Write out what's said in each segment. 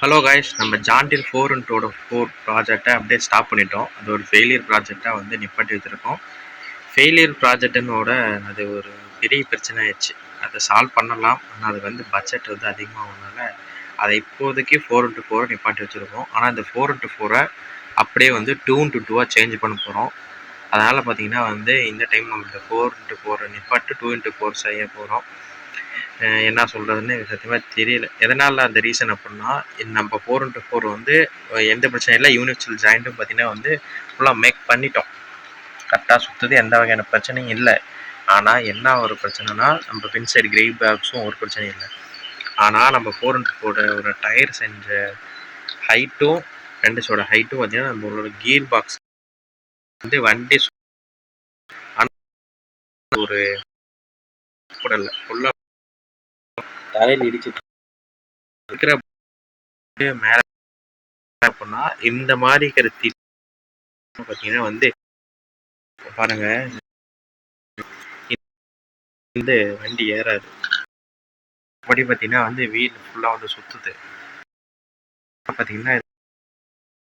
Hello guys, நம்ம ஜான்டிர் 4x4 ப்ராஜெக்டை அப்படியே ஸ்டாப் பண்ணிட்டோம். அது ஒரு ஃபெயிலியர் ப்ராஜெக்டாக வந்து நிப்பாட்டி வச்சுருக்கோம். ஃபெயிலியர் ப்ராஜெக்ட்டுனோட அது ஒரு பெரிய பிரச்சனை ஆயிடுச்சு. அதை சால்வ் பண்ணலாம், ஆனால் அது வந்து பட்ஜெட் வந்து அதிகமாகனால அதை இப்போதைக்கு 4x4 நிப்பாட்டி வச்சுருக்கோம். ஆனால் இந்த 4x4 அப்படியே வந்து 2x2 சேஞ்ச் பண்ண போகிறோம். அதனால் பார்த்தீங்கன்னா வந்து இந்த டைம் நம்ம இந்த 4x4 நிப்பாட்டு 2x4 செய்ய போகிறோம். என்ன சொல்கிறதுன்னு சத்தியமாக தெரியல. எதனால் அந்த ரீசன் அப்படின்னா, நம்ம 4x4 வந்து எந்த பிரச்சனையும் இல்லை. யூனிவர்சல் ஜாயிண்ட்டும் பார்த்தீங்கன்னா வந்து ஃபுல்லாக மேக் பண்ணிட்டோம். கரெக்டாக சுற்றுது, எந்த வகையான பிரச்சனையும் இல்லை. ஆனால் என்ன ஒரு பிரச்சனைனா, நம்ம பின் சைடு கிரேப் பாக்ஸும் ஒரு பிரச்சனையும் இல்லை. ஆனால் நம்ம 4x4 ஒரு டயர் செஞ்ச ஹைட்டும் ரெண்டுஸோட ஹைட்டும் பார்த்தீங்கன்னா நம்மளோட கியர் பாக்ஸ் வந்து வண்டி ஒரு கூட இல்லை, ஃபுல்லாக தரையில் இடிச்சிட்டு இருக்கிற மேலே அப்படின்னா இந்த மாதிரி இருக்கிற பார்த்தீங்கன்னா வந்து பாருங்க, இந்த வண்டி ஏறாது. அப்படி பார்த்தீங்கன்னா வந்து வீல் ஃபுல்லாக வந்து சுற்றுது. பார்த்தீங்கன்னா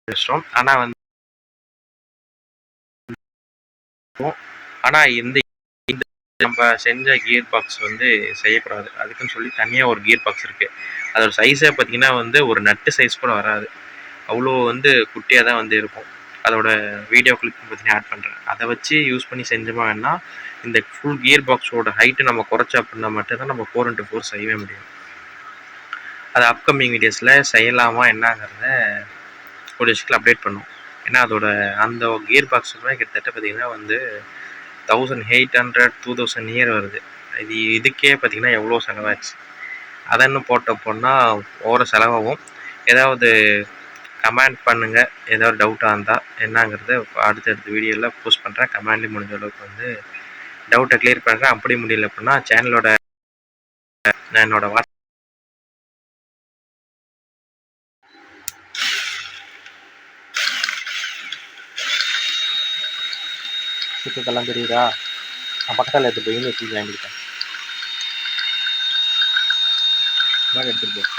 கஷ்டம். ஆனால் வந்து ஆனால் இந்த நம்ம செஞ்ச கியர் பாக்ஸ் வந்து செய்யக்கூடாது. அதுக்குன்னு சொல்லி தனியாக ஒரு கியர் பாக்ஸ் இருக்குது. அதோட சைஸை பார்த்தீங்கன்னா வந்து ஒரு நட்டு சைஸ் கூட வராது. அவ்வளோ வந்து குட்டியாக தான் வந்து இருக்கும். அதோட வீடியோ கிளிப் பார்த்தீங்கன்னா ஆட் பண்ணுறேன். அதை வச்சு யூஸ் பண்ணி செஞ்சோம்னா இந்த ஃபுல் கியர் பாக்ஸோட ஹைட்டு நம்ம குறைச்சா அப்படின்னா மட்டும்தான் நம்ம 4x4 செய்யவே முடியும். அது அப்கமிங் வீடியோஸில் செய்யலாமா என்னங்கிறத ஒரு விஷயத்தில் அப்டேட் பண்ணும். ஏன்னா அதோட அந்த கியர் பாக்ஸுமே கிட்டத்தட்ட பார்த்திங்கன்னா வந்து 1800 2000 நியர் வருது. இதுக்கே பார்த்திங்கன்னா எவ்வளோ செலவாச்சு. அதை இன்னும் போட்டப்போனா ஓர செலவாகும். ஏதாவது கமெண்ட் பண்ணுங்கள். ஏதாவது டவுட்டாக இருந்தால் என்னங்கிறத அடுத்தடுத்த வீடியோவில் போஸ்ட் பண்ணுறேன். கமெண்ட்லேயும் முடிஞ்ச அளவுக்கு வந்து டவுட்டை கிளியர் பண்ணுறேன். அப்படி முடியல அப்படின்னா சேனலோட என்னோட சுத்தத்தெல்லாம் தெரியுதா? நான் பக்கத்தில் எடுத்துகிட்டு போய் யூனிவர்சிட்டி ஜாயின் பண்ணிட்டேன். எடுத்துகிட்டு போ.